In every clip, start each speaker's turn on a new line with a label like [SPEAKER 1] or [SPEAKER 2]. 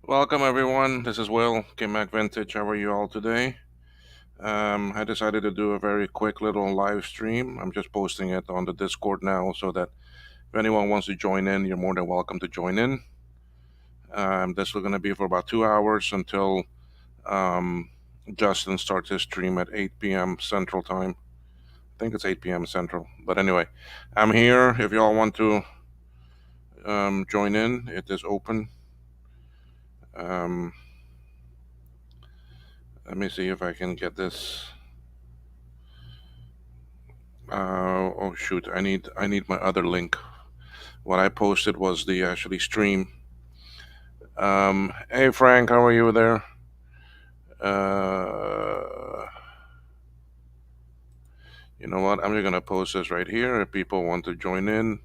[SPEAKER 1] Welcome everyone. This is Will, Mac Vintage. How are you all today? I decided to do a very quick little live stream. I'm just posting it on the Discord now so that if anyone wants to join in, you're more than welcome to join in. This is going to be for about 2 hours until um, Justin starts his stream at 8 p.m. Central Time. I think it's 8 p.m. Central. But anyway, I'm here. If y'all want to join in, it is open. Um, Let me see if I can get this. Oh shoot! I need my other link. What I posted was the actually stream. Hey Frank, how are you there? Uh, you know what? I'm just gonna post this right here. If people want to join in,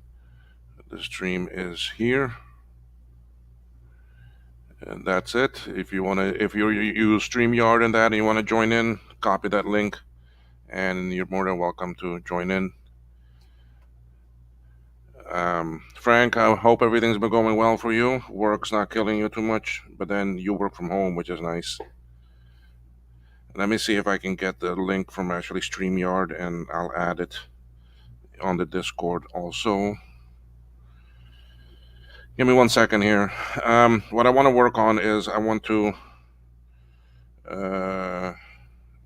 [SPEAKER 1] the stream is here, and that's it. If you use StreamYard and that, and you wanna join in, copy that link, and you're more than welcome to join in. Frank, I hope everything's been going well for you. Work's not killing you too much, but then you work from home, which is nice. Let me see if I can get the link from actually StreamYard and I'll add it on the Discord also. Give me 1 second here. What I want to work on is I want to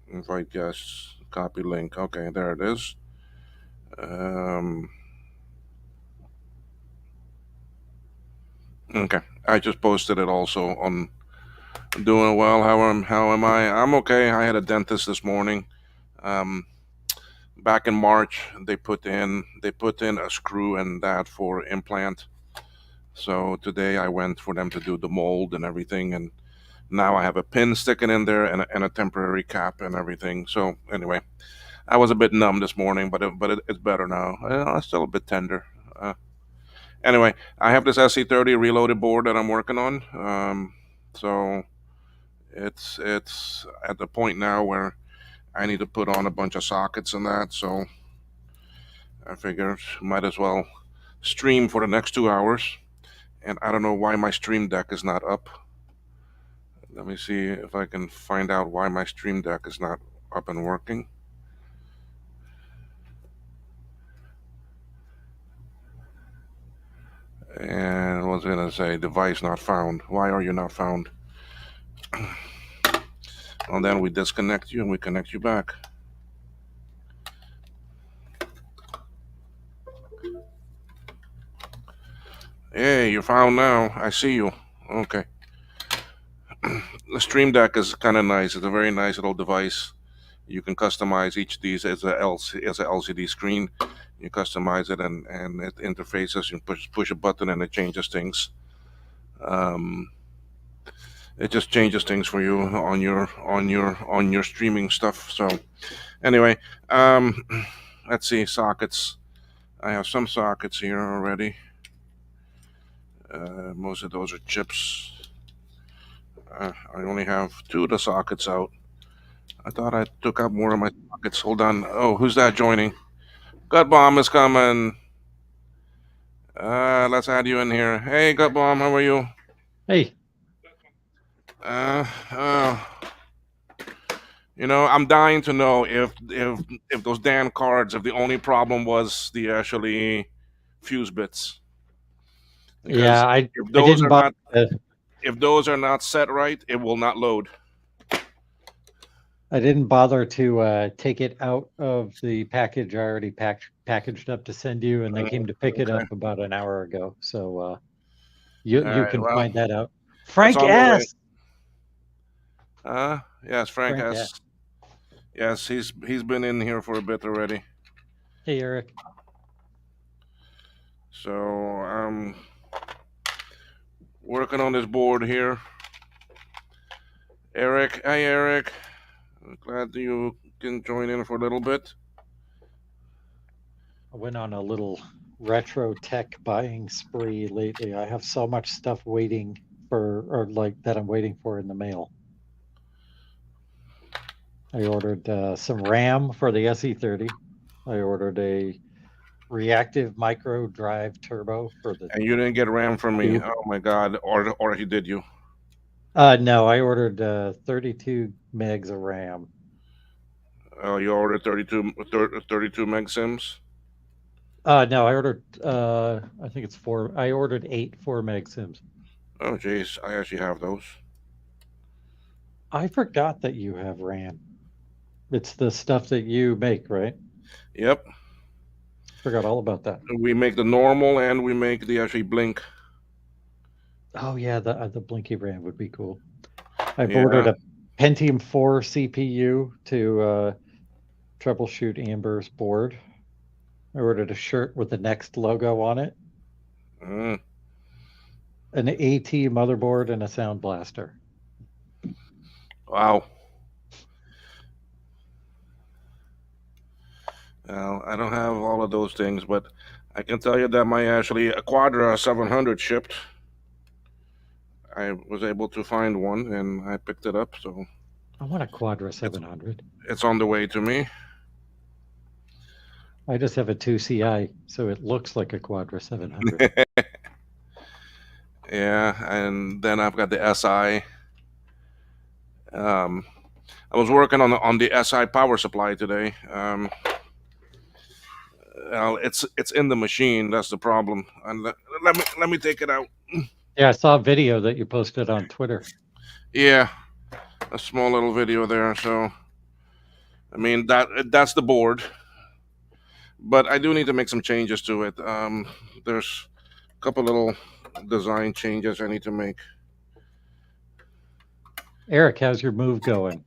[SPEAKER 1] invite guests, copy link. Okay, there it is. Okay, I just posted it also on doing well. How am I? I'm okay. I had a dentist this morning. Back in March, they put in a screw and that for implant. So today I went for them to do the mold and everything, and now I have a pin sticking in there and a temporary cap and everything. So anyway, I was a bit numb this morning, but it's better now. I'm still a bit tender. Anyway, I have this SE30 reloaded board that I'm working on. So it's at the point now where I need to put on a bunch of sockets and that. So I figured might as well stream for the next 2 hours. And I don't know why my stream deck is not up. Let me see if I can find out why my stream deck is not up and working. And what's it gonna say? Device not found. Why are you not found? Well, then we disconnect you and we connect you back. Hey, you're found now. I see you. Okay. The Stream Deck is kind of nice. It's a very nice little device. You can customize each of these as a LCD screen. You customize it and it interfaces. You push a button and it changes things. It just changes things for you on your streaming stuff. So anyway, let's see sockets. I have some sockets here already. Most of those are chips. I only have 2 of the sockets out. I thought I took out more of my sockets. Hold on. Oh, who's that joining? Gut Bomb is coming. Let's add you in here. Hey, Gut Bomb, how are you?
[SPEAKER 2] Hey.
[SPEAKER 1] Uh, uh, I'm dying to know if those damn cards, if the only problem was the actually fuse bits. Because
[SPEAKER 2] Yeah,
[SPEAKER 1] if
[SPEAKER 2] I
[SPEAKER 1] those
[SPEAKER 2] didn't
[SPEAKER 1] are
[SPEAKER 2] bother
[SPEAKER 1] not
[SPEAKER 2] to,
[SPEAKER 1] if those are not set right, it will not load.
[SPEAKER 2] I didn't bother to take it out of the package I already packaged up to send you, and they came to pick it
[SPEAKER 1] Okay.
[SPEAKER 2] up about an hour ago. So you
[SPEAKER 1] All
[SPEAKER 2] you
[SPEAKER 1] right.
[SPEAKER 2] can
[SPEAKER 1] Well,
[SPEAKER 2] find that out.
[SPEAKER 1] it's
[SPEAKER 2] Frank
[SPEAKER 1] on the way.
[SPEAKER 2] S.
[SPEAKER 1] Yes, Frank
[SPEAKER 2] Frank S.
[SPEAKER 1] has. Yes, he's been in here for a bit already.
[SPEAKER 2] Hey, Eric.
[SPEAKER 1] So working on this board here. Eric, hey Eric. I'm glad you can join in for a little bit.
[SPEAKER 2] I went on a little retro tech buying spree lately. I have so much stuff waiting or like that I'm waiting for in the mail. I ordered some RAM for the SE30. I ordered a reactive micro drive turbo for the
[SPEAKER 1] And you didn't get RAM from me.
[SPEAKER 2] tube.
[SPEAKER 1] Oh my God. Or he did you?
[SPEAKER 2] No, I ordered 32 megs of RAM.
[SPEAKER 1] Oh, you ordered 32 meg sims.
[SPEAKER 2] No, I ordered I think it's four. I ordered 8 4 meg sims.
[SPEAKER 1] Oh, jeez, I actually have those.
[SPEAKER 2] I forgot that you have RAM. It's the stuff that you make, right?
[SPEAKER 1] Yep,
[SPEAKER 2] Forgot all about that.
[SPEAKER 1] we make the normal and we make the actually blink.
[SPEAKER 2] Oh yeah, the Blinky RAM would be cool. I've ordered
[SPEAKER 1] Yeah.
[SPEAKER 2] a Pentium 4 CPU to troubleshoot Amber's board. I ordered a shirt with the Next logo on it,
[SPEAKER 1] Mm,
[SPEAKER 2] an AT motherboard, and a Sound Blaster.
[SPEAKER 1] wow. I don't have all of those things, but I can tell you that my actually a Quadra 700 shipped. I was able to find one and I picked it up, so
[SPEAKER 2] I want a Quadra
[SPEAKER 1] it's
[SPEAKER 2] 700.
[SPEAKER 1] it's on the way to me.
[SPEAKER 2] I just have a 2CI, so it looks like a Quadra 700.
[SPEAKER 1] Yeah, and then I've got the SI. Um, I was working on the SI power supply today. It's in the machine. That's the problem. And let me take it out.
[SPEAKER 2] Yeah, I saw a video that you posted on Twitter.
[SPEAKER 1] Yeah, a small little video there. So I mean that's the board, but I do need to make some changes to it. There's a couple little design changes I need to make.
[SPEAKER 2] Eric, how's your move going?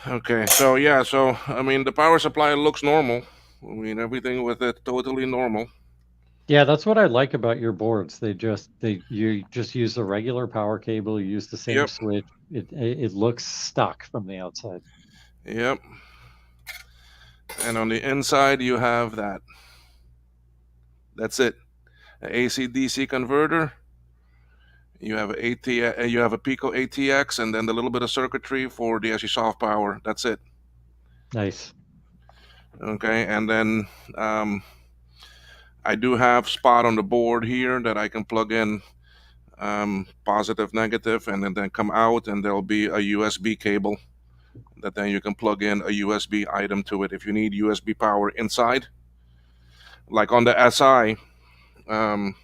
[SPEAKER 1] Okay, so yeah, so I mean the power supply looks normal. I mean everything with it totally normal.
[SPEAKER 2] Yeah, that's what I like about your boards. They you just use the regular power cable, you use the same
[SPEAKER 1] Yep,
[SPEAKER 2] switch. It looks stock from the outside.
[SPEAKER 1] yep. And on the inside you have that. That's it. An AC DC converter. You have a you have a Pico ATX, and then the little bit of circuitry for the actually soft power. That's it.
[SPEAKER 2] Nice.
[SPEAKER 1] Okay, and then um, I do have spot on the board here that I can plug in positive, negative, and then come out, and there'll be a USB cable that then you can plug in a USB item to it if you need USB power inside. Like on the SI, um,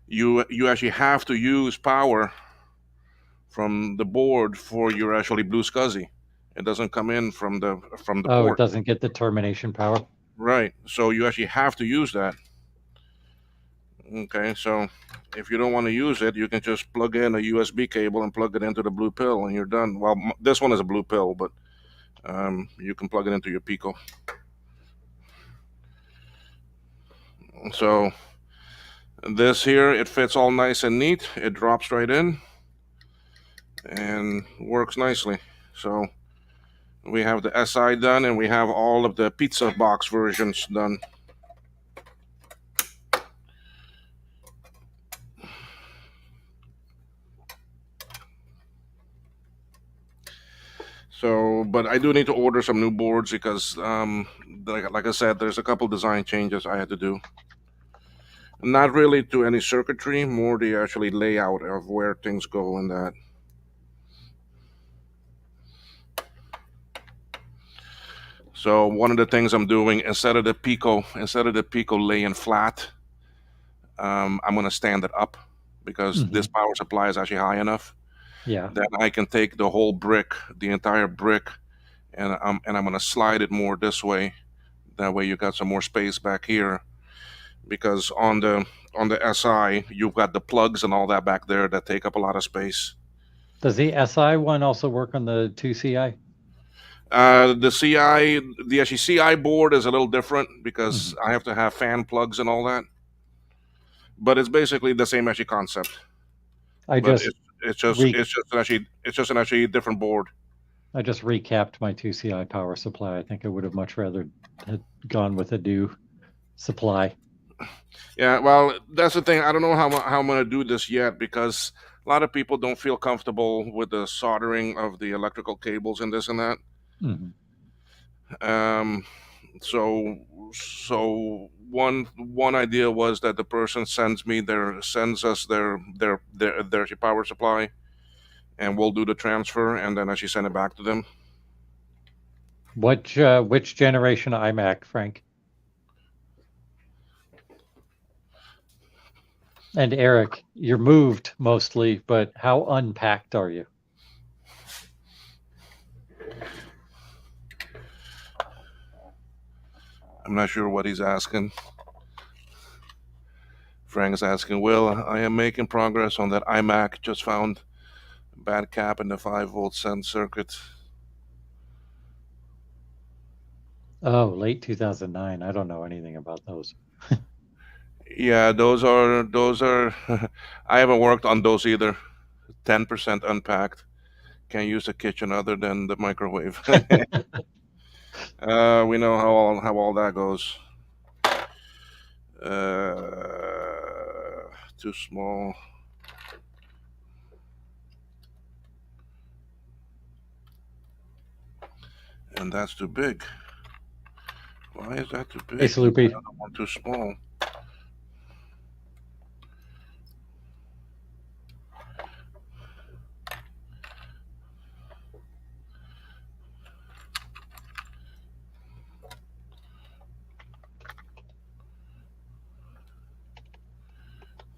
[SPEAKER 1] you actually have to use power from the board for your actually blue SCSI. It doesn't come in from the
[SPEAKER 2] Oh, it
[SPEAKER 1] port.
[SPEAKER 2] doesn't get the termination power.
[SPEAKER 1] Right. So you actually have to use that. Okay. So if you don't want to use it, you can just plug in a USB cable and plug it into the blue pill, and you're done. Well, this one is a blue pill, but you can plug it into your Pico. So this here, it fits all nice and neat. It drops right in and works nicely. So we have the SI done, and we have all of the pizza box versions done. So, but I do need to order some new boards because, like I said, there's a couple design changes I had to do. Not really to any circuitry, more the actually layout of where things go and that. So one of the things I'm doing instead of the Pico laying flat, I'm gonna stand it up because
[SPEAKER 2] Hmm.
[SPEAKER 1] this power supply is actually high enough.
[SPEAKER 2] Yeah.
[SPEAKER 1] Then I can take the whole brick, the entire brick, and I'm gonna slide it more this way. That way you got some more space back here because on the SI you've got the plugs and all that back there that take up a lot of space.
[SPEAKER 2] Does the SI one also work on the 2CI?
[SPEAKER 1] The CI, the actually CI board is a little different because
[SPEAKER 2] Hmm.
[SPEAKER 1] I have to have fan plugs and all that, but it's basically the same actually concept.
[SPEAKER 2] I
[SPEAKER 1] But
[SPEAKER 2] just
[SPEAKER 1] it's just
[SPEAKER 2] re
[SPEAKER 1] an actually different board.
[SPEAKER 2] I just recapped my 2CI power supply. I think I would have much rather had gone with a new supply.
[SPEAKER 1] Yeah, well, that's the thing. I don't know how I'm going to do this yet because a lot of people don't feel comfortable with the soldering of the electrical cables and this and that.
[SPEAKER 2] Mhm.
[SPEAKER 1] Um, so one idea was that the person sends us their power supply, and we'll do the transfer, and then actually send it back to them.
[SPEAKER 2] Which generation iMac, Frank? And Eric, you're moved mostly, but how unpacked are you?
[SPEAKER 1] I'm not sure what he's asking. Frank's asking, Will, I am making progress on that iMac. Just found a bad cap in the 5-volt send circuit.
[SPEAKER 2] Oh, late 2009. I don't know anything about those.
[SPEAKER 1] Yeah, those are. I haven't worked on those either. 10% unpacked. Can't use the kitchen other than the microwave. We know how all that goes. Too small. And that's too big. Why is that too
[SPEAKER 2] Hey,
[SPEAKER 1] big?
[SPEAKER 2] Sloopy.
[SPEAKER 1] Another one too small.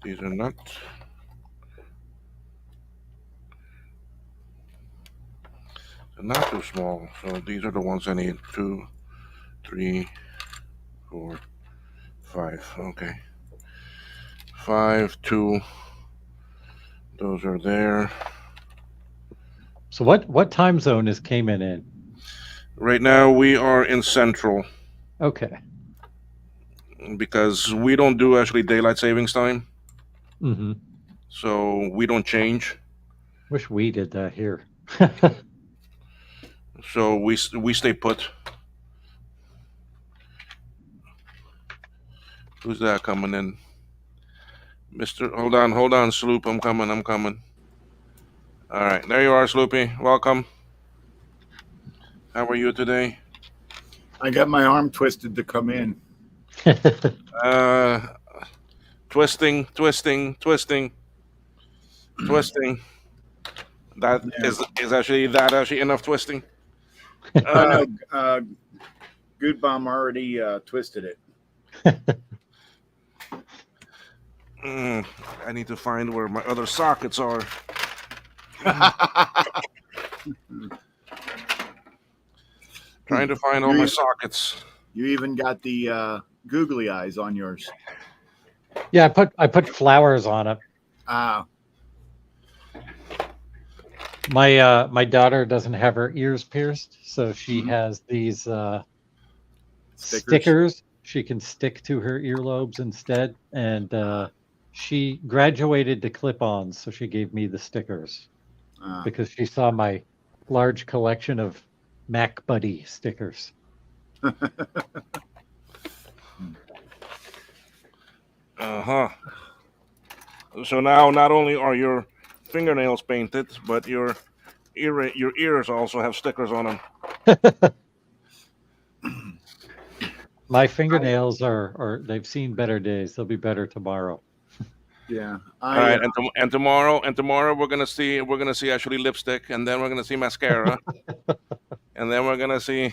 [SPEAKER 1] These are not. They're not too small. So these are the ones I need. 2, 3, 4, 5. Okay. 5, 2. Those are there.
[SPEAKER 2] So what time zone is Cayman in?
[SPEAKER 1] Right now we are in Central
[SPEAKER 2] Okay.
[SPEAKER 1] because we don't do actually daylight savings time.
[SPEAKER 2] Hmm.
[SPEAKER 1] So we don't change.
[SPEAKER 2] Wish we did that here.
[SPEAKER 1] So we stay put. Who's that coming in? Mister, hold on, Sloop. I'm coming. I'm coming. All right, there you are, Sloopy. Welcome. How are you today?
[SPEAKER 3] I got my arm twisted to come in.
[SPEAKER 1] Uh, twisting, twisting, twisting, twisting. That
[SPEAKER 3] Yeah.
[SPEAKER 1] is actually enough twisting.
[SPEAKER 3] Oh
[SPEAKER 1] Uh,
[SPEAKER 3] no, Good Bomb already twisted it.
[SPEAKER 1] I need to find where my other sockets are. Trying to find all my sockets.
[SPEAKER 3] You even got the googly eyes on yours.
[SPEAKER 2] Yeah, I put flowers on it.
[SPEAKER 3] Ah,
[SPEAKER 2] My daughter doesn't have her ears pierced, so she has these stickers she can stick to her earlobes instead. And she graduated to clip-ons, so she gave me the stickers because she saw my large collection of Mac Buddy stickers.
[SPEAKER 1] Uh-huh. So now not only are your fingernails painted, but your ears also have stickers on them.
[SPEAKER 2] My fingernails are they've seen better days. They'll be better tomorrow.
[SPEAKER 3] yeah.
[SPEAKER 1] All right, and tomorrow we're gonna see actually lipstick, and then we're gonna see mascara, and then we're gonna see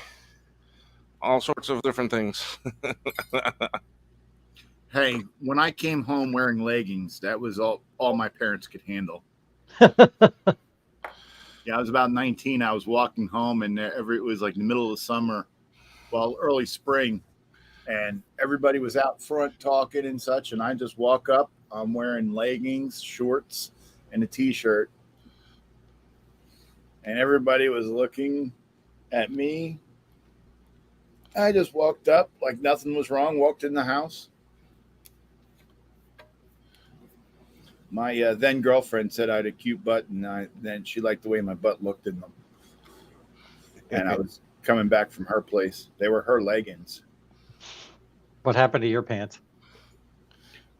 [SPEAKER 1] all sorts of different things.
[SPEAKER 3] Hey, when I came home wearing leggings, that was all my parents could handle. Yeah, I was about 19. I was walking home, and it was like the middle of the summer, well, early spring, and everybody was out front talking and such. And I just walk up. I'm wearing leggings, shorts, and a t-shirt, and everybody was looking at me. I just walked up like nothing was wrong. Walked in the house. My then girlfriend said I had a cute butt, and then she liked the way my butt looked in them. And I was coming back from her place. They were her leggings.
[SPEAKER 2] What happened to your pants?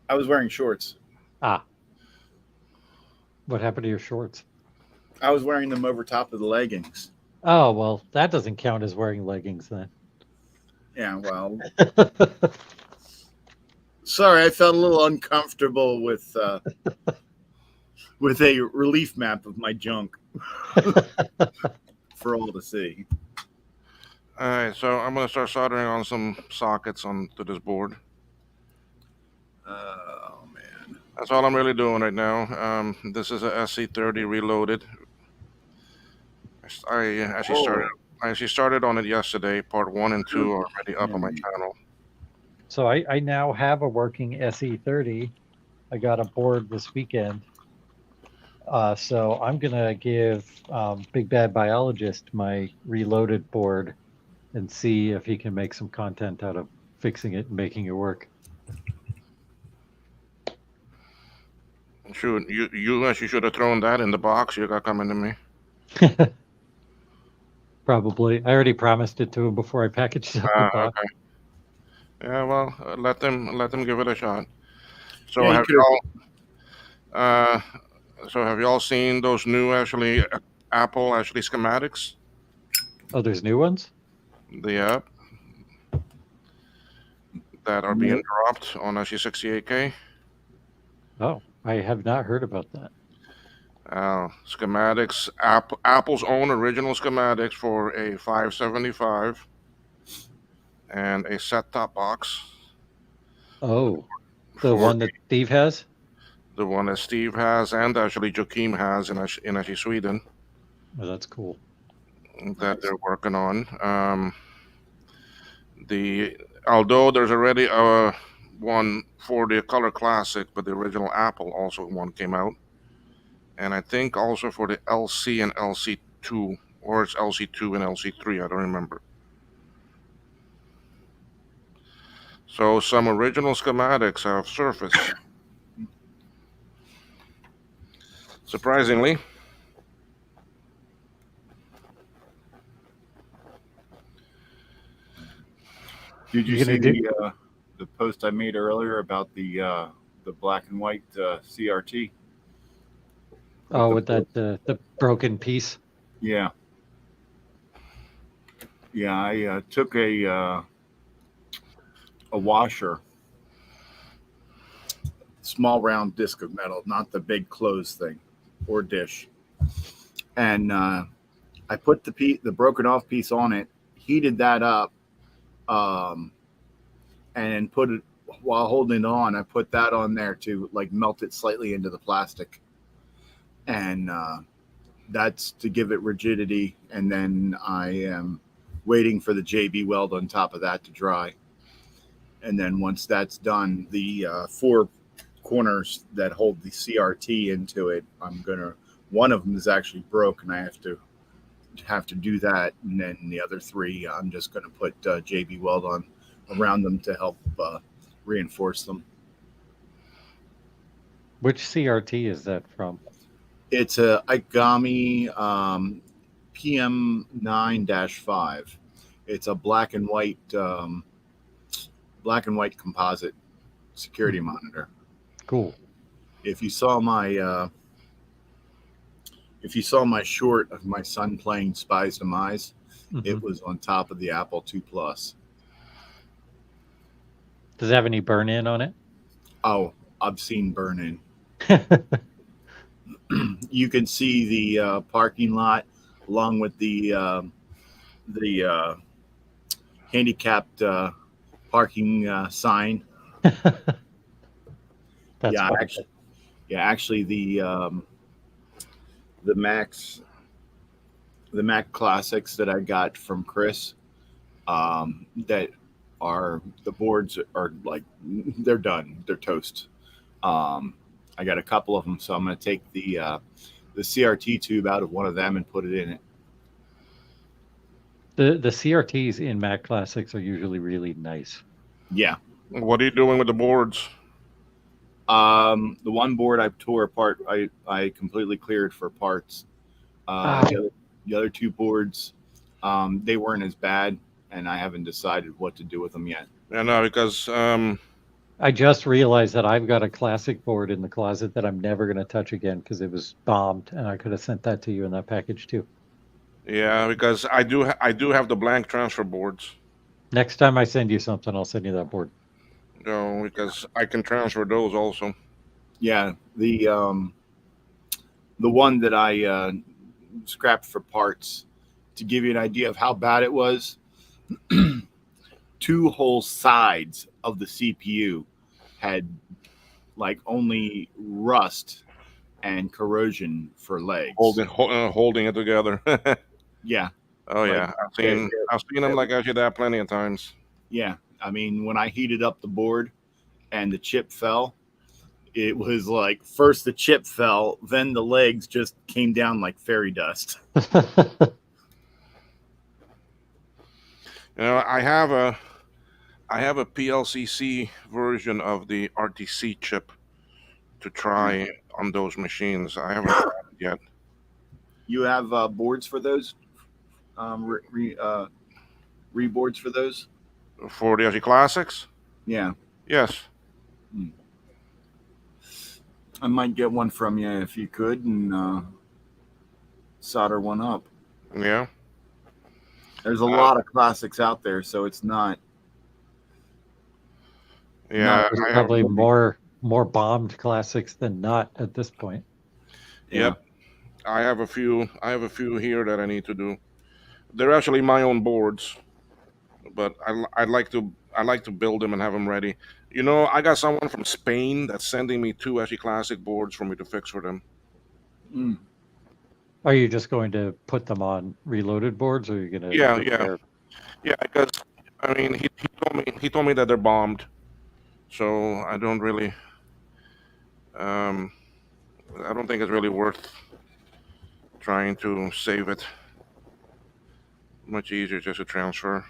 [SPEAKER 3] I was wearing shorts.
[SPEAKER 2] Ah. What happened to your shorts?
[SPEAKER 3] I was wearing them over top of the leggings.
[SPEAKER 2] Oh, well, that doesn't count as wearing leggings then.
[SPEAKER 3] Yeah, well, sorry, I felt a little uncomfortable with a relief map of my junk for all to see.
[SPEAKER 1] All right, so I'm gonna start soldering on some sockets onto this board.
[SPEAKER 3] Oh man,
[SPEAKER 1] That's all I'm really doing right now. This is a SE30 reloaded. I actually started. I actually started on it yesterday. Part 1 and 2 are already up on my channel.
[SPEAKER 2] So I now have a working SE30. I got a board this weekend. So I'm going to give Big Bad Biologist my reloaded board and see if he can make some content out of fixing it and making it work.
[SPEAKER 1] Shoot, you actually should have thrown that in the box you got coming to me.
[SPEAKER 2] Probably. I already promised it to him before I packaged up the box.
[SPEAKER 1] Okay. Yeah, well, let them give it a shot. So
[SPEAKER 3] Yeah,
[SPEAKER 1] have y'all seen those new Apple schematics?
[SPEAKER 2] Oh, there's new ones?
[SPEAKER 1] The app that are being dropped on SE68K.
[SPEAKER 2] Oh, I have not heard about that.
[SPEAKER 1] Schematics, Apple's own original schematics for a 575 and a set-top box.
[SPEAKER 2] Oh, the one that Steve has?
[SPEAKER 1] The one that Steve has and actually Joachim has in actually Sweden.
[SPEAKER 2] Oh, that's cool.
[SPEAKER 1] That they're working on. Although there's already one for the Color Classic, but the original Apple also one came out, and I think also for the LC and LC2, or it's LC2 and LC3. I don't remember. So some original schematics have surfaced. Surprisingly.
[SPEAKER 3] Did you see the post I made earlier about the black and white CRT?
[SPEAKER 2] Oh, with that the broken piece.
[SPEAKER 3] Yeah. Yeah, I took a washer, small round disc of metal, not the big closed thing or dish, and I put the broken off piece on it, heated that up, and put it while holding it on. I put that on there to like melt it slightly into the plastic, and that's to give it rigidity. And then I am waiting for the JB weld on top of that to dry. And then once that's done, the 4 corners that hold the CRT into it, one of them is actually broken. I have to do that, and then the other 3, I'm just gonna put JB weld on around them to help reinforce them.
[SPEAKER 2] Which CRT is that from?
[SPEAKER 3] It's a Ikegami PM9-5. It's a black and white composite security monitor.
[SPEAKER 2] Cool.
[SPEAKER 3] If you saw my short of my son playing Spies Demise, it was on top of the Apple II Plus.
[SPEAKER 2] Does it have any burn in on it?
[SPEAKER 3] Oh, obscene burn in. You can see the parking lot along with the handicapped parking sign.
[SPEAKER 2] That's
[SPEAKER 3] actually the Mac Classics that I got from Chris, that are the boards are like they're done, they're toast. I got a couple of them, so I'm going to take the CRT tube out of one of them and put it in it.
[SPEAKER 2] The CRTs in Mac Classics are usually really nice.
[SPEAKER 3] Yeah.
[SPEAKER 1] What are you doing with the boards?
[SPEAKER 3] The one board I tore apart, I completely cleared for parts. The other 2 boards, they weren't as bad, and I haven't decided what to do with them yet.
[SPEAKER 1] Yeah, no, because
[SPEAKER 2] I just realized that I've got a classic board in the closet that I'm never going to touch again because it was bombed, and I could have sent that to you in that package too.
[SPEAKER 1] yeah, because I do have the blank transfer boards.
[SPEAKER 2] Next time I send you something, I'll send you that board.
[SPEAKER 1] You know, because I can transfer those also.
[SPEAKER 3] Yeah, the one that I scrapped for parts, to give you an idea of how bad it was, two whole sides of the CPU had like only rust and corrosion for legs.
[SPEAKER 1] Holding it together.
[SPEAKER 3] Yeah,
[SPEAKER 1] Oh
[SPEAKER 3] like
[SPEAKER 1] yeah,
[SPEAKER 3] it,
[SPEAKER 1] I've seen them like actually that plenty of times.
[SPEAKER 3] yeah. I mean, when I heated up the board and the chip fell, it was like first the chip fell, then the legs just came down like fairy dust.
[SPEAKER 1] You know, I have a PLCC version of the RTC chip to try on those machines. I haven't tried it yet.
[SPEAKER 3] You have boards for those, reboards for those.
[SPEAKER 1] For the RT Classics,
[SPEAKER 3] Yeah,
[SPEAKER 1] yes.
[SPEAKER 3] I might get one from you if you could, and solder one up.
[SPEAKER 1] Yeah.
[SPEAKER 3] There's a lot of classics out there, so it's not.
[SPEAKER 1] Yeah,
[SPEAKER 2] There's
[SPEAKER 1] I have.
[SPEAKER 2] probably more bombed classics than not at this point.
[SPEAKER 1] Yep. I have a few. I have a few here that I need to do. They're actually my own boards, but I'd like to. I like to build them and have them ready. You know, I got someone from Spain that's sending me two SE Classic boards for me to fix for them.
[SPEAKER 3] Mm.
[SPEAKER 2] Are you just going to put them on reloaded boards, or are you going to
[SPEAKER 1] Yeah,
[SPEAKER 2] repair?
[SPEAKER 1] yeah. Because I mean, he told me that they're bombed, so I don't really. Um, I don't think it's really worth trying to save it. Much easier just to transfer.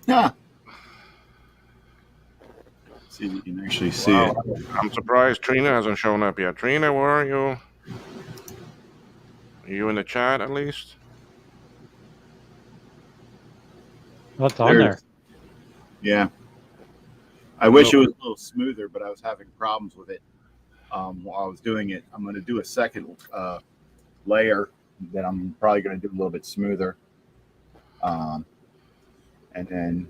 [SPEAKER 3] Yeah. See if you can actually see
[SPEAKER 1] Wow,
[SPEAKER 3] it.
[SPEAKER 1] I'm surprised Trina hasn't shown up yet. Trina, where are you? Are you in the chat at least?
[SPEAKER 2] What's on there?
[SPEAKER 3] Yeah. I wish it was a little smoother, but I was having problems with it while I was doing it. I'm going to do a second layer that I'm probably going to do a little bit smoother. And then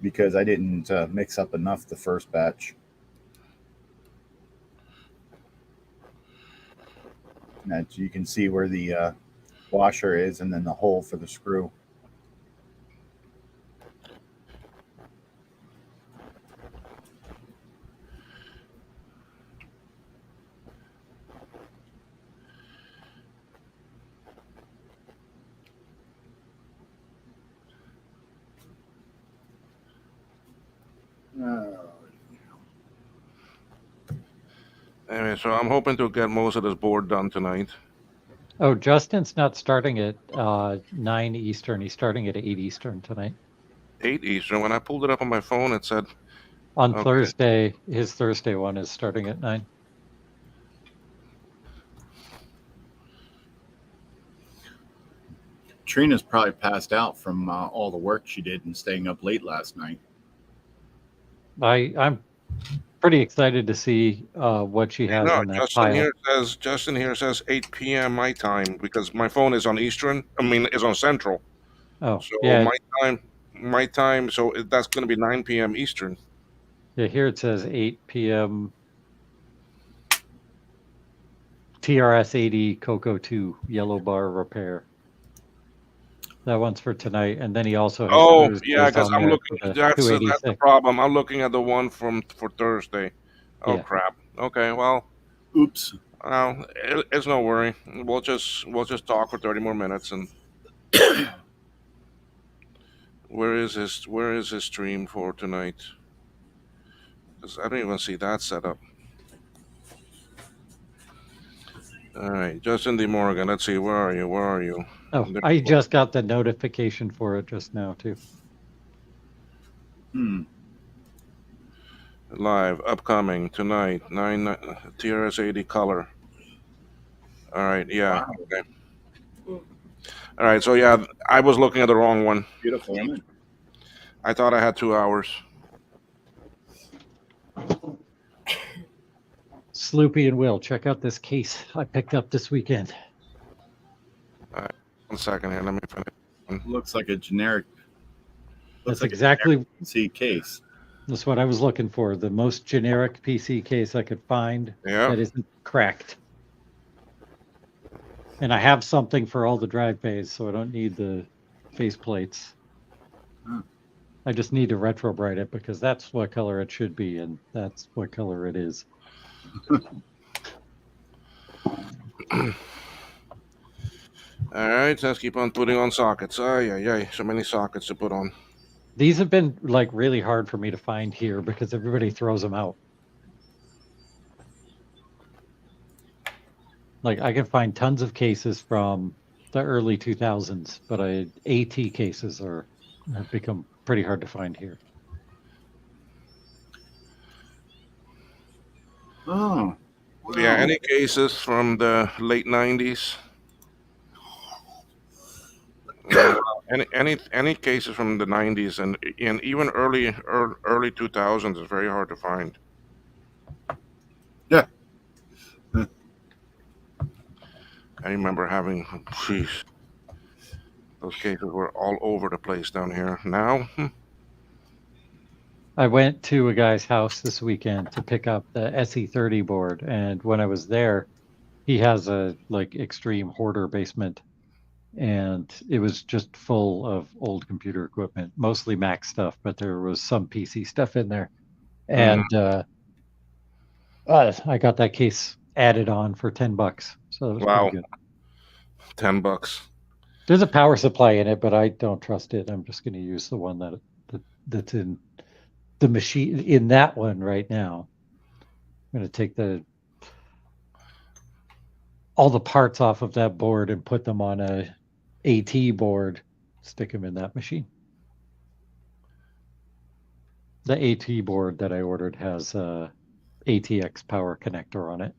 [SPEAKER 3] because I didn't mix up enough the first batch. That you can see where the washer is and then the hole for the screw.
[SPEAKER 1] Anyway, so I'm hoping to get most of this board done tonight.
[SPEAKER 2] Oh, Justin's not starting at 9 Eastern. He's starting at 8 Eastern tonight.
[SPEAKER 1] 8 Eastern. When I pulled it up on my phone, it said
[SPEAKER 2] On Thursday, his Thursday one is starting at 9.
[SPEAKER 3] Trina's probably passed out from all the work she did and staying up late last night.
[SPEAKER 2] I'm pretty excited to see what she has in that pile.
[SPEAKER 1] Justin here says 8 p.m. my time because my phone is on Eastern. I mean, is on Central.
[SPEAKER 2] Oh,
[SPEAKER 1] so
[SPEAKER 2] yeah.
[SPEAKER 1] my time. So that's going to be 9 p.m. Eastern.
[SPEAKER 2] Yeah, here it says 8 p.m. TRS 80 Coco 2 yellow bar repair. That one's for tonight, and then he also has
[SPEAKER 1] yeah, because I'm looking. That's the problem. I'm looking at the one for Thursday. Oh yeah. Crap. Okay, well,
[SPEAKER 3] oops.
[SPEAKER 1] It's no worry. We'll just talk for 30 more minutes and. Where is his stream for tonight? Because I don't even see that set up. All right, Justin D. Morgan. Let's see. Where are you?
[SPEAKER 2] Oh, I just got the notification for it just now too.
[SPEAKER 1] Live, upcoming tonight, 9 TRS-80 color. All right, yeah.
[SPEAKER 3] Wow.
[SPEAKER 1] Okay. All right, so yeah, I was looking at the wrong one.
[SPEAKER 3] Beautiful, isn't it?
[SPEAKER 1] I thought I had 2 hours.
[SPEAKER 2] Sloopy and Will, check out this case I picked up this weekend.
[SPEAKER 1] All right, 1 second here. Let me finish.
[SPEAKER 3] Looks like a generic.
[SPEAKER 2] That's
[SPEAKER 3] Like
[SPEAKER 2] exactly
[SPEAKER 3] a PC case.
[SPEAKER 2] that's what I was looking for. The most generic PC case I could find
[SPEAKER 1] Yeah.
[SPEAKER 2] that isn't cracked. And I have something for all the drive bays, so I don't need the face plates. I just need to retro bright it because that's what color it should be, and that's what color it is.
[SPEAKER 1] All right, let's keep on putting on sockets. Ay, so many sockets to put on.
[SPEAKER 2] These have been like really hard for me to find here because everybody throws them out. Like I can find tons of cases from the early 2000s, but AT cases have become pretty hard to find here.
[SPEAKER 3] Oh.
[SPEAKER 1] Yeah, any cases from the late 90s? Any cases from the 90s and even early 2000s is very hard to find.
[SPEAKER 3] Yeah.
[SPEAKER 1] I remember having, those cases were all over the place down here. Now,
[SPEAKER 2] I went to a guy's house this weekend to pick up the SE30 board, and when I was there, he has a like extreme hoarder basement, and it was just full of old computer equipment, mostly Mac stuff, but there was some PC stuff in there. And I got that case added on for $10, so that was
[SPEAKER 1] wow,
[SPEAKER 2] pretty good.
[SPEAKER 1] $10.
[SPEAKER 2] There's a power supply in it, but I don't trust it. I'm just going to use the one that's in the machine in that one right now. I'm going to take all the parts off of that board and put them on a AT board, stick them in that machine. The AT board that I ordered has a ATX power connector on it.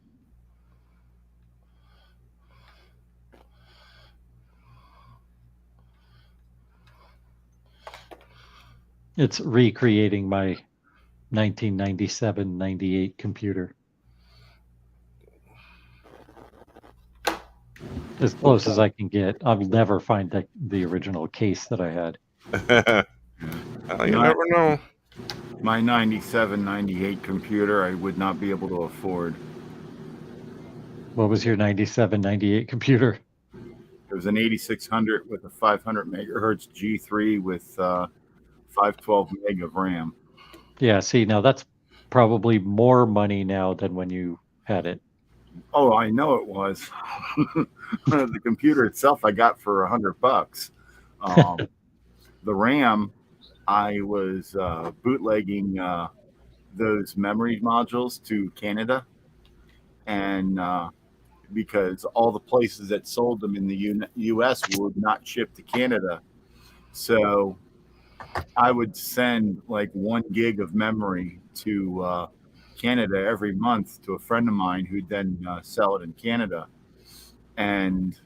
[SPEAKER 2] It's recreating my 1997-98 computer. As close as I can get. I'll never find the original case that I had.
[SPEAKER 1] Well, you never know.
[SPEAKER 3] My 97, 98 computer, I would not be able to afford.
[SPEAKER 2] What was your 97, 98 computer?
[SPEAKER 3] It was an 8600 with a 500 megahertz G3 with 512 meg of RAM.
[SPEAKER 2] Yeah, see, now that's probably more money now than when you had it.
[SPEAKER 3] Oh, I know it was. The computer itself I got for $100. The RAM, I was bootlegging those memory modules to Canada, and because all the places that sold them in the U.S. would not ship to Canada, so I would send like 1 gig of memory to Canada every month to a friend of mine who'd then sell it in Canada, and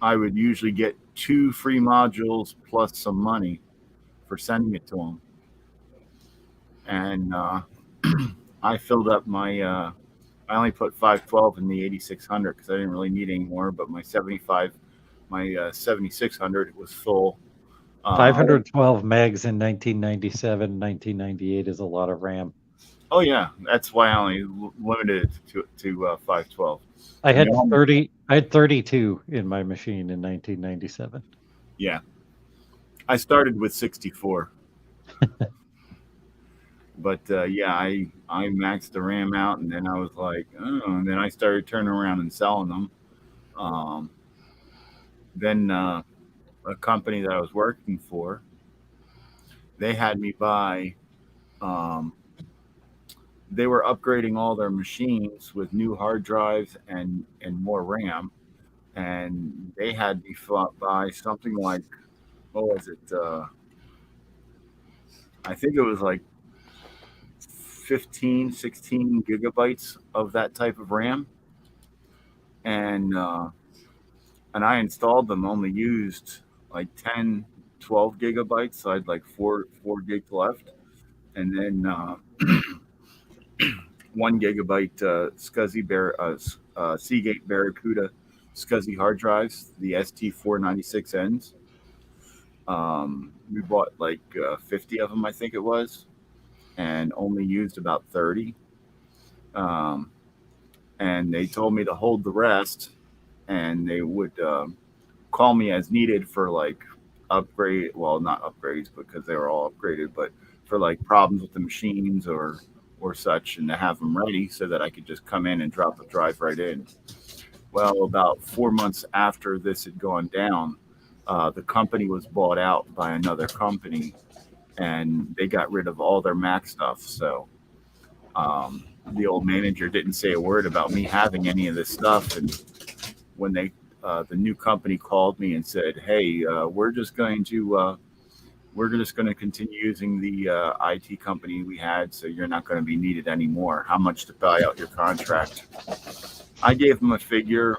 [SPEAKER 3] I would usually get 2 free modules plus some money for sending it to them. And I filled up my I only put 512 in the 8600 because I didn't really need any more, but my 7600 was full.
[SPEAKER 2] 512 megs in 1997, 1998 is a lot of RAM.
[SPEAKER 3] Oh yeah, that's why I only limited it to 512.
[SPEAKER 2] I had 32 in my machine in 1997.
[SPEAKER 3] Yeah, I started with 64. But yeah, I maxed the RAM out, and then I was like, oh, and then I started turning around and selling them. Then a company that I was working for, they had me buy. They were upgrading all their machines with new hard drives and more RAM, and they had me buy something like, what was it? I think it was like 15, 16 gigabytes of that type of RAM, and I installed them. Only used like 10, 12 gigabytes, so I had like four gigs left, and then 1 gigabyte Seagate Barracuda SCSI hard drives, the ST496Ns. We bought like 50 of them, I think it was, and only used about 30. Um, and they told me to hold the rest, and they would call me as needed for like upgrade. Well, not upgrades because they were all upgraded, but for like problems with the machines or such, and to have them ready so that I could just come in and drop the drive right in. Well, about 4 months after this had gone down, the company was bought out by another company, and they got rid of all their Mac stuff. So the old manager didn't say a word about me having any of this stuff. And when the new company called me and said, "Hey, we're just going to continue using the IT company we had, so you're not going to be needed anymore. How much to buy out your contract?" I gave them a figure,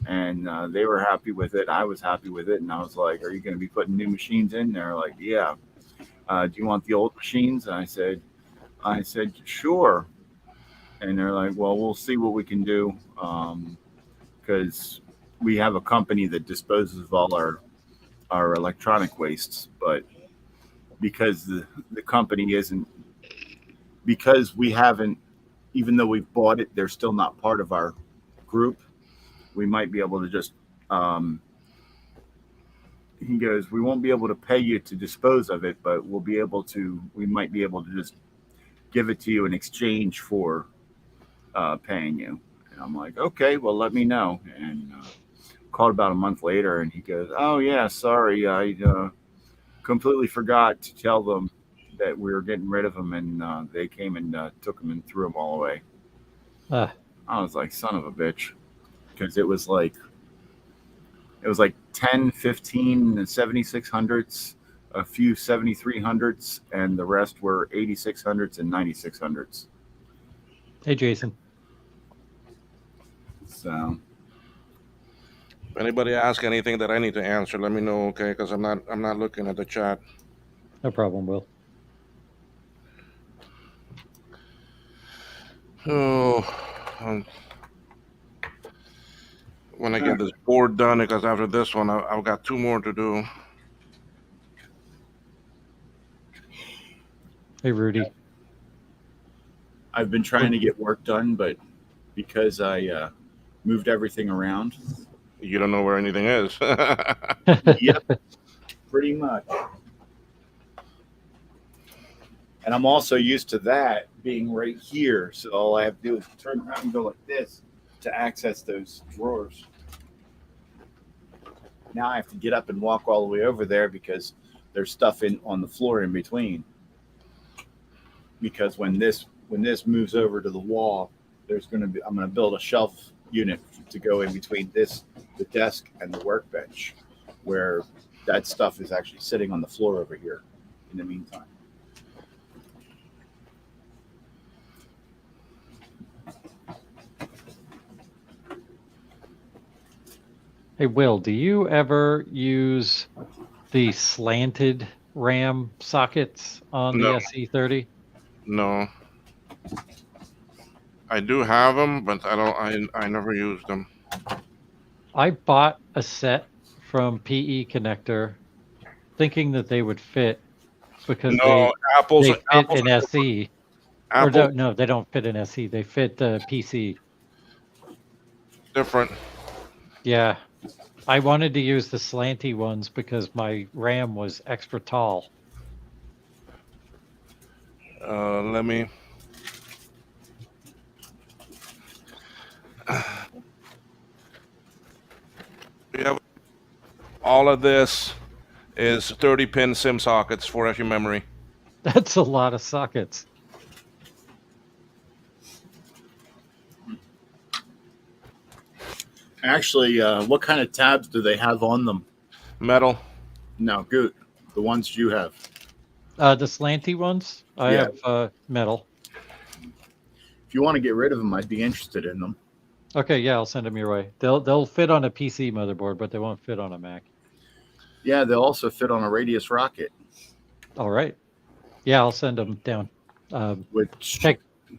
[SPEAKER 3] and they were happy with it. I was happy with it, and I was like, "Are you going to be putting new machines in?" They're like, "Yeah." Do you want the old machines? And I said, "Sure." And they're like, "Well, we'll see what we can do, because we have a company that disposes of all our electronic wastes, but because the company isn't, because we haven't, even though we've bought it, they're still not part of our group. We might be able to just." He goes, "We won't be able to pay you to dispose of it, but we might be able to just give it to you in exchange for paying you." And I'm like, "Okay, well, let me know." And called about a month later, and he goes, "Oh yeah, sorry, I completely forgot to tell them that we were getting rid of them, and they came and took them and threw them all away."
[SPEAKER 2] Ah,
[SPEAKER 3] I was like, "Son of a bitch," because it was like 10, 15, and 7600s, a few 7300s, and the rest were 8600s and 9600s.
[SPEAKER 2] hey, Jason.
[SPEAKER 3] So
[SPEAKER 1] If anybody ask anything that I need to answer, let me know, okay? Because I'm not looking at the chat.
[SPEAKER 2] No problem, Will.
[SPEAKER 1] Oh, when I get this board done, because after this one, I've got two more to do.
[SPEAKER 2] Hey, Rudy.
[SPEAKER 3] I've been trying to get work done, but because I moved everything around,
[SPEAKER 1] You don't know where anything is.
[SPEAKER 3] yep, pretty much. And I'm also used to that being right here. So all I have to do is turn around and go like this to access those drawers. Now I have to get up and walk all the way over there because there's stuff on the floor in between. Because when this moves over to the wall, I'm going to build a shelf unit to go in between the desk and the workbench, where that stuff is actually sitting on the floor over here in the meantime.
[SPEAKER 2] Hey, Will, do you ever use the slanted RAM sockets on the
[SPEAKER 1] No.
[SPEAKER 2] SE30?
[SPEAKER 1] No. I do have them, but I never used them.
[SPEAKER 2] I bought a set from PE Connector thinking that they would fit because
[SPEAKER 1] No, Apple's
[SPEAKER 2] they fit an SE. Or
[SPEAKER 1] Apple
[SPEAKER 2] no, they don't fit an SE. They fit the PC.
[SPEAKER 1] different.
[SPEAKER 2] Yeah. I wanted to use the slanty ones because my RAM was extra tall.
[SPEAKER 1] Let me. We have all of this is 30-pin SIM sockets for FU memory.
[SPEAKER 2] That's a lot of sockets.
[SPEAKER 3] Actually, what kind of tabs do they have on them?
[SPEAKER 1] Metal.
[SPEAKER 3] No, good. The ones you have.
[SPEAKER 2] The slanty ones, I
[SPEAKER 3] Yeah.
[SPEAKER 2] have metal.
[SPEAKER 3] If you want to get rid of them, I'd be interested in them.
[SPEAKER 2] Okay, yeah, I'll send them your way. They'll fit on a PC motherboard, but they won't fit on a Mac.
[SPEAKER 3] Yeah, they'll also fit on a Radius rocket.
[SPEAKER 2] All right. Yeah, I'll send them down.
[SPEAKER 3] Which
[SPEAKER 2] Check.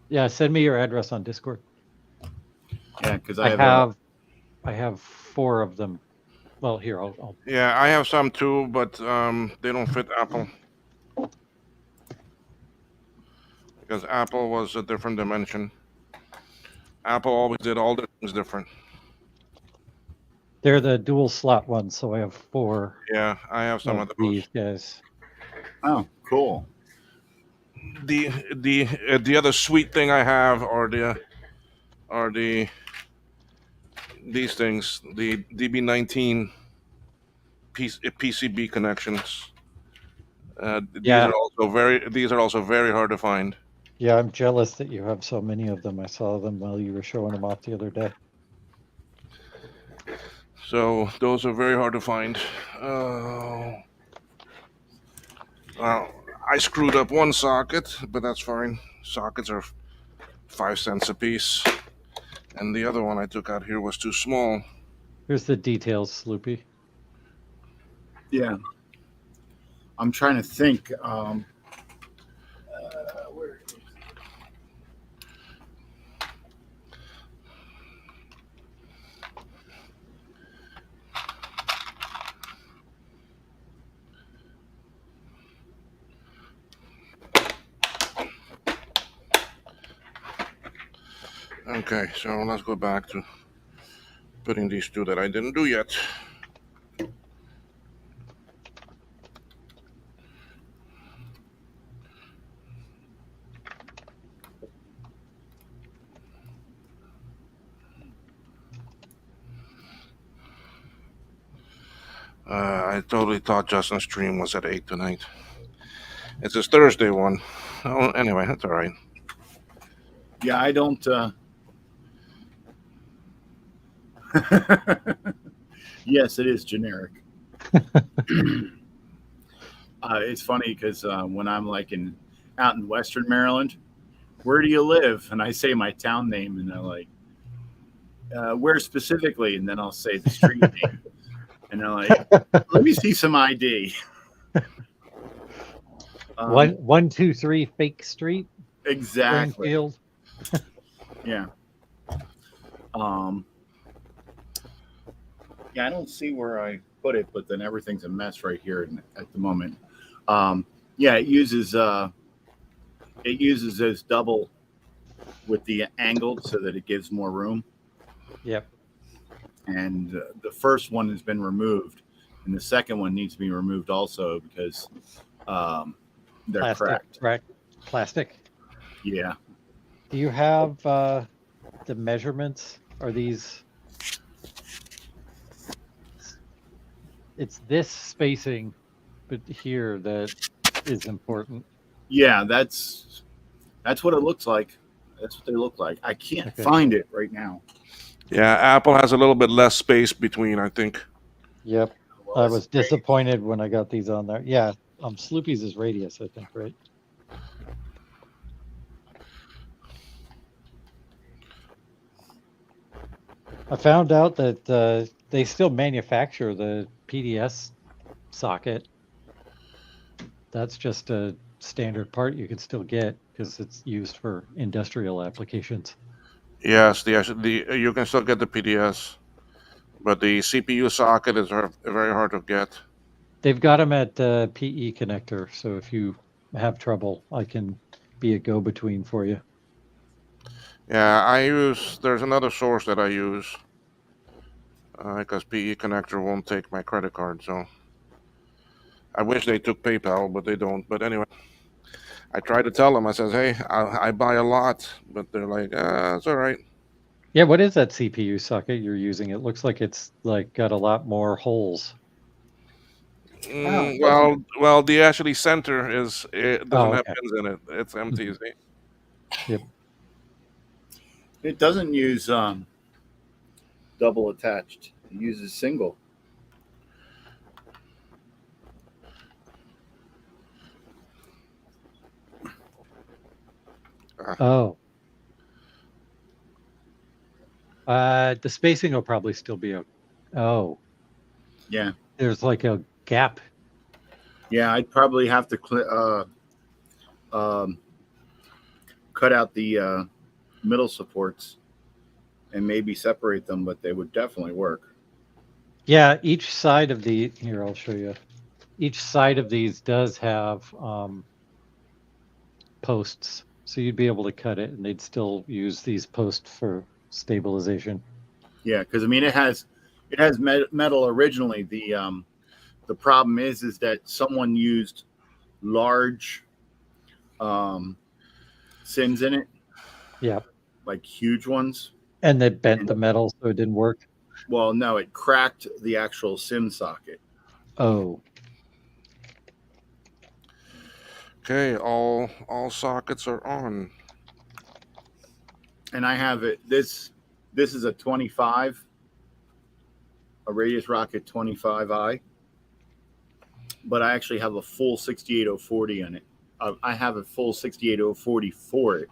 [SPEAKER 2] Yeah, send me your address on Discord.
[SPEAKER 3] yeah, because
[SPEAKER 2] I have 4 of them. Well, here I'll.
[SPEAKER 1] Yeah, I have some too, but they don't fit Apple because Apple was a different dimension. Apple always did all the things different.
[SPEAKER 2] They're the dual slot ones, so I have 4
[SPEAKER 1] Yeah, I have some of
[SPEAKER 2] of
[SPEAKER 1] those.
[SPEAKER 2] these guys.
[SPEAKER 3] oh, cool.
[SPEAKER 1] The other sweet thing I have are the these things, the DB19 PCB connections.
[SPEAKER 2] Yeah.
[SPEAKER 1] These are also very hard to find.
[SPEAKER 2] Yeah, I'm jealous that you have so many of them. I saw them while you were showing them off the other day.
[SPEAKER 1] So those are very hard to find. Well, I screwed up one socket, but that's fine. Sockets are 5 cents a piece, and the other one I took out here was too small.
[SPEAKER 2] Here's the details, Sloopy.
[SPEAKER 3] Yeah, I'm trying to think. Where?
[SPEAKER 1] Okay, so let's go back to putting these two that I didn't do yet. I totally thought Justin's stream was at 8 tonight. It's his Thursday one. Oh, anyway, that's all right.
[SPEAKER 3] Yeah, I don't. Yes, it is generic. It's funny because when I'm like out in Western Maryland, where do you live? And I say my town name, and they're like, where specifically? And then I'll say the street name, and they're like, let me see some ID.
[SPEAKER 2] 123 Fake Street,
[SPEAKER 3] Exactly.
[SPEAKER 2] Springfield.
[SPEAKER 3] Yeah. Yeah, I don't see where I put it, but then everything's a mess right here at the moment. Yeah, it uses those double with the angled so that it gives more room.
[SPEAKER 2] Yep.
[SPEAKER 3] And the first one has been removed, and the second one needs to be removed also because they're cracked.
[SPEAKER 2] Plastic.
[SPEAKER 3] Yeah.
[SPEAKER 2] Do you have the measurements? Are these? It's this spacing, but here that is important.
[SPEAKER 3] Yeah, that's what it looks like. That's what they look like. I can't find it right now.
[SPEAKER 1] Yeah, Apple has a little bit less space between, I think.
[SPEAKER 2] Yep.
[SPEAKER 3] Well,
[SPEAKER 2] I was disappointed when I got these on there. Yeah. Sloopy's is Radius, I think, right? I found out that they still manufacture the PDS socket. That's just a standard part you can still get because it's used for industrial applications.
[SPEAKER 1] Yes, you can still get the PDS, but the CPU socket is very hard to get.
[SPEAKER 2] They've got them at the PE connector, so if you have trouble, I can be a go-between for you.
[SPEAKER 1] Yeah, there's another source that I use because PE connector won't take my credit card, so I wish they took PayPal, but they don't. But anyway, I tried to tell them. I says, hey, I buy a lot, but they're like, it's all right.
[SPEAKER 2] Yeah, what is that CPU socket you're using? It looks like it's like got a lot more holes.
[SPEAKER 1] Well, the actually center it doesn't have
[SPEAKER 2] okay.
[SPEAKER 1] pins in it. It's empty. See?
[SPEAKER 2] Yep.
[SPEAKER 3] It doesn't use double attached. It uses single.
[SPEAKER 2] Oh. The spacing will probably still be okay. Oh,
[SPEAKER 3] Yeah.
[SPEAKER 2] there's like a gap.
[SPEAKER 3] Yeah, I'd probably have to cut out the middle supports and maybe separate them, but they would definitely work.
[SPEAKER 2] Yeah, each side of here, I'll show you. Each side of these does have posts, so you'd be able to cut it, and they'd still use these posts for stabilization.
[SPEAKER 3] Yeah, because I mean it has metal originally. The problem is that someone used large sims in it,
[SPEAKER 2] Yeah,
[SPEAKER 3] like huge ones.
[SPEAKER 2] and they bent
[SPEAKER 3] And,
[SPEAKER 2] the metal, so it didn't work.
[SPEAKER 3] well, no, it cracked the actual sim socket.
[SPEAKER 2] Oh,
[SPEAKER 1] Okay, all sockets are on.
[SPEAKER 3] And I have it. This is a 25, a Radius Rocket 25i, but I actually have a full 68040 in it. I have a full 68040 for it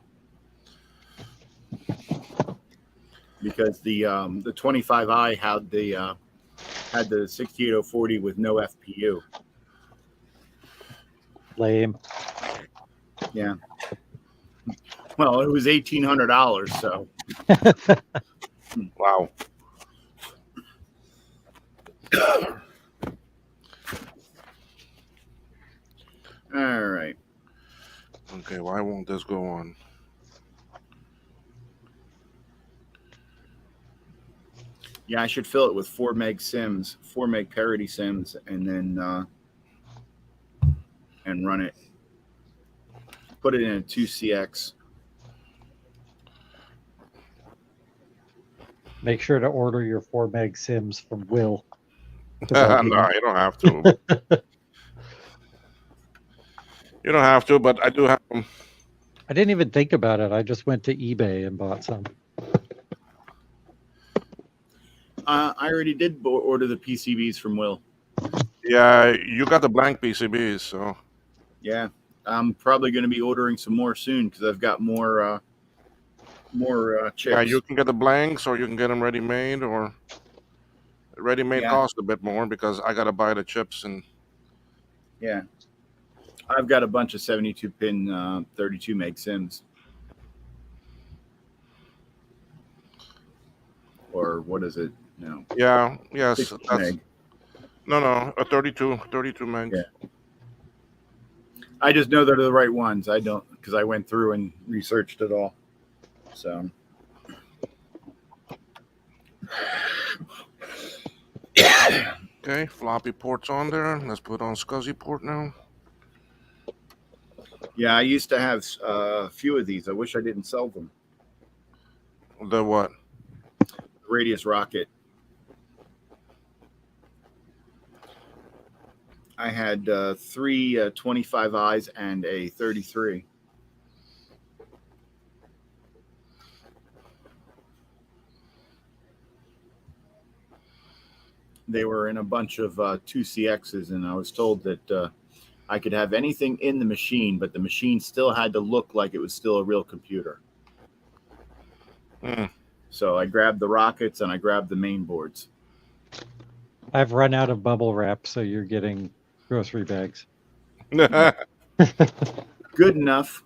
[SPEAKER 3] because the 25i had the 68040 with no FPU.
[SPEAKER 2] lame.
[SPEAKER 3] Yeah. Well, it was $1,800, so.
[SPEAKER 1] Wow.
[SPEAKER 3] All right.
[SPEAKER 1] Okay, why won't this go on?
[SPEAKER 3] Yeah, I should fill it with 4 meg sims, 4 meg parity sims, and then and run it. Put it in a 2CX.
[SPEAKER 2] Make sure to order your 4 meg sims from Will.
[SPEAKER 1] No, you don't have to. You don't have to, but I do have them.
[SPEAKER 2] I didn't even think about it. I just went to eBay and bought some.
[SPEAKER 3] I already did order the PCBs from Will.
[SPEAKER 1] Yeah, you got the blank PCBs, so.
[SPEAKER 3] Yeah, I'm probably going to be ordering some more soon because I've got more chips.
[SPEAKER 1] Yeah, you can get the blanks, or you can get them ready-made, or ready-made cost a bit more because I got to buy the chips and.
[SPEAKER 3] Yeah, I've got a bunch of 72-pin 32 meg sims. Or what is it? No.
[SPEAKER 1] Yeah, yes.
[SPEAKER 3] Meg.
[SPEAKER 1] No, a 32 megs.
[SPEAKER 3] Yeah. I just know they're the right ones. I don't, because I went through and researched it all. So.
[SPEAKER 1] Okay, floppy port's on there. Let's put on SCSI port now.
[SPEAKER 3] Yeah, I used to have a few of these. I wish I didn't sell them.
[SPEAKER 1] The what?
[SPEAKER 3] Radius Rocket. I had 3 25Is and a 33. They were in a bunch of 2CXs, and I was told that I could have anything in the machine, but the machine still had to look like it was still a real computer. So I grabbed the rockets and I grabbed the main boards.
[SPEAKER 2] I've run out of bubble wrap, so you're getting grocery bags.
[SPEAKER 3] Good enough.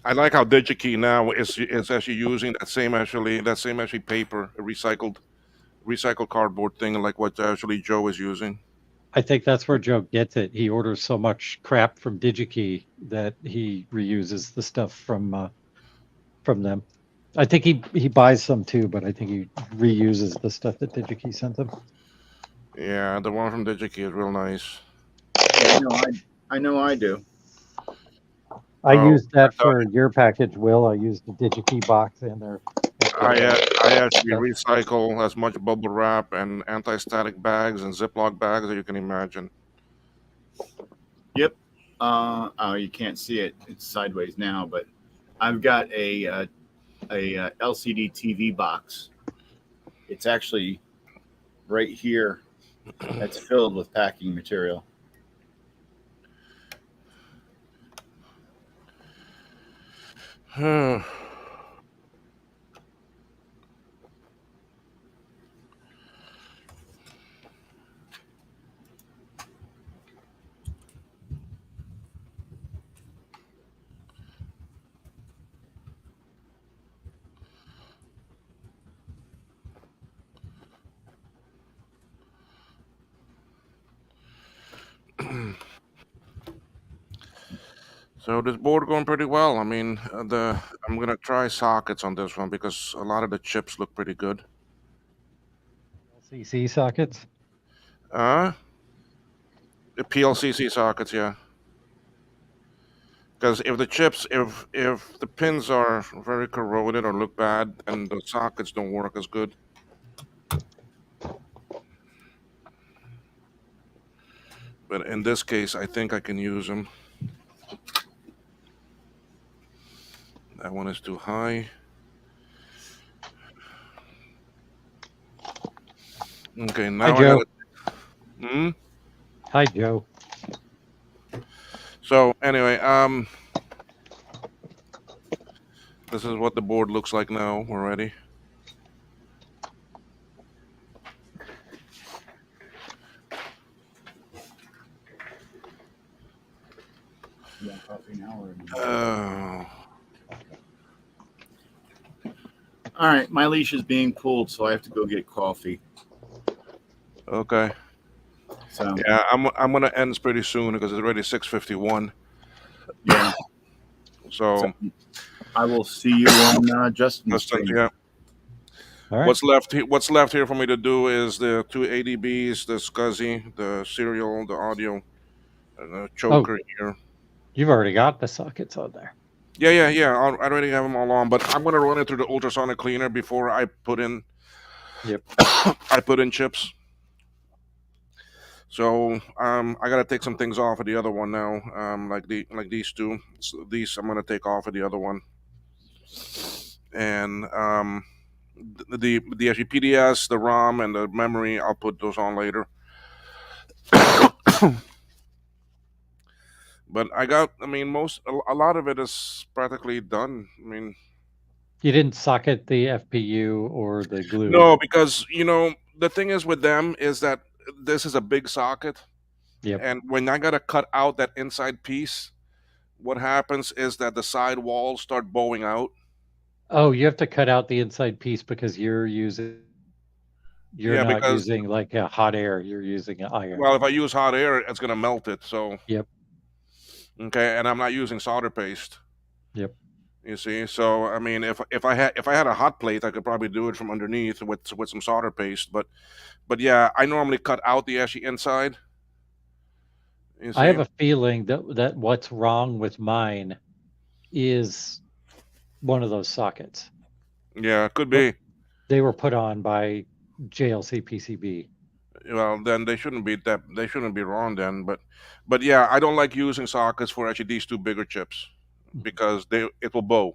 [SPEAKER 1] I like how DigiKey now is actually using that same paper, a recycled cardboard thing, like what actually Joe is using.
[SPEAKER 2] I think that's where Joe gets it. He orders so much crap from DigiKey that he reuses the stuff from them. I think he buys some too, but I think he reuses the stuff that DigiKey sent him.
[SPEAKER 1] Yeah, the one from DigiKey is real nice.
[SPEAKER 3] I know I do.
[SPEAKER 2] I used that for your package, Will. I used the DigiKey box in there.
[SPEAKER 1] I actually recycle as much bubble wrap and anti-static bags and Ziploc bags as you can imagine.
[SPEAKER 3] Yep. Oh, you can't see it. It's sideways now, but I've got a LCD TV box. It's actually right here. That's filled with packing material.
[SPEAKER 1] So this board going pretty well. I mean, I'm gonna try sockets on this one because a lot of the chips look pretty good.
[SPEAKER 2] LCC sockets.
[SPEAKER 1] The PLCC sockets, yeah. Because if the pins are very corroded or look bad, and the sockets don't work as good. But in this case, I think I can use them. That one is too high. Okay, now
[SPEAKER 2] Hi,
[SPEAKER 1] I
[SPEAKER 2] Joe.
[SPEAKER 1] got it.
[SPEAKER 2] Hi, Joe.
[SPEAKER 1] So anyway, this is what the board looks like now already.
[SPEAKER 3] You want coffee now or? All right, my leash is being pulled, so I have to go get coffee.
[SPEAKER 1] Okay.
[SPEAKER 3] So
[SPEAKER 1] Yeah, I'm gonna end pretty soon because it's already 6:51.
[SPEAKER 3] yeah,
[SPEAKER 1] So
[SPEAKER 3] I will see you on Justin's
[SPEAKER 1] Justin,
[SPEAKER 3] stream.
[SPEAKER 1] yeah.
[SPEAKER 2] All right.
[SPEAKER 1] What's left here for me to do is the two ADBs, the SCSI, the serial, the audio, and the choker here.
[SPEAKER 2] You've already got the sockets on there.
[SPEAKER 1] Yeah. I already have them all on, but I'm gonna run it through the ultrasonic cleaner before I put in.
[SPEAKER 2] Yep.
[SPEAKER 1] I put in chips. So I gotta take some things off of the other one now. Like these two. So these I'm gonna take off of the other one. And the actually PDS, the ROM, and the memory, I'll put those on later. But I mean, a lot of it is practically done. I mean,
[SPEAKER 2] You didn't socket the FPU or the glue.
[SPEAKER 1] no, because the thing is with them is that this is a big socket,
[SPEAKER 2] Yep.
[SPEAKER 1] and when I gotta cut out that inside piece, what happens is that the side walls start bowing out.
[SPEAKER 2] Oh, you have to cut out the inside piece because you're
[SPEAKER 1] Yeah,
[SPEAKER 2] not
[SPEAKER 1] because
[SPEAKER 2] using like a hot air. You're using an iron.
[SPEAKER 1] well, if I use hot air, it's gonna melt it. So
[SPEAKER 2] Yep.
[SPEAKER 1] okay, and I'm not using solder paste.
[SPEAKER 2] Yep.
[SPEAKER 1] You see, so I mean, if I had a hot plate, I could probably do it from underneath with some solder paste. But yeah, I normally cut out the ashy inside. You
[SPEAKER 2] I
[SPEAKER 1] see,
[SPEAKER 2] have a feeling that what's wrong with mine is one of those sockets.
[SPEAKER 1] yeah, it could
[SPEAKER 2] But
[SPEAKER 1] be.
[SPEAKER 2] they were put on by JLC PCB.
[SPEAKER 1] Well, then they shouldn't be wrong then. But yeah, I don't like using sockets for actually these two bigger chips because it will bow,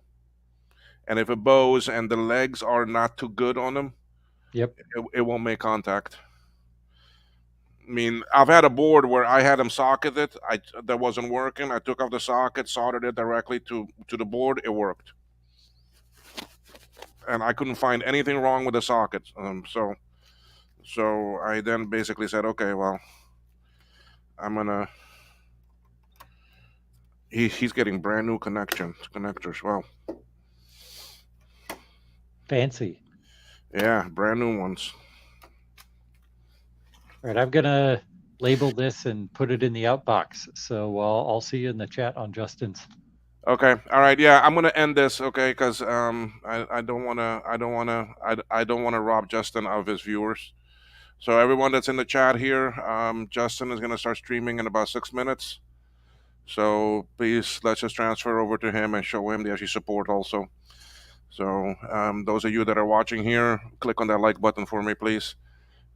[SPEAKER 1] and if it bows and the legs are not too good on them,
[SPEAKER 2] Yep.
[SPEAKER 1] it won't make contact. I mean, I've had a board where I had them socketed. That wasn't working. I took off the socket, soldered it directly to the board. It worked, and I couldn't find anything wrong with the socket. So I then basically said, okay, well, I'm gonna. He's getting brand new connectors. Well,
[SPEAKER 2] Fancy.
[SPEAKER 1] yeah, brand new ones.
[SPEAKER 2] All right, I'm gonna label this and put it in the outbox. So I'll see you in the chat on Justin's.
[SPEAKER 1] Okay, all right, yeah, I'm gonna end this, okay, because I don't wanna I don't wanna rob Justin of his viewers. So everyone that's in the chat here, Justin is gonna start streaming in about 6 minutes. So please let's just transfer over to him and show him the actual support also. So those of you that are watching here, click on that like button for me, please.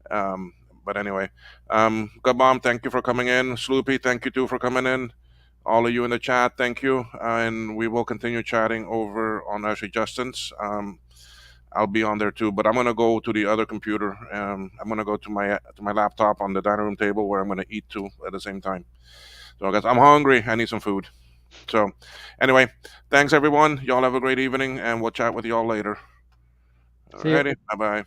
[SPEAKER 1] But anyway, Gabam, thank you for coming in. Sloopy, thank you too for coming in. All of you in the chat, thank you. And we will continue chatting over on actually Justin's. I'll be on there too, but I'm gonna go to the other computer. I'm gonna go to my laptop on the dining room table where I'm gonna eat too at the same time. So guys, I'm hungry. I need some food. So, anyway, thanks everyone. Y'all have a great evening, and we'll chat with y'all later.
[SPEAKER 2] See ya.
[SPEAKER 1] Alrighty, bye bye.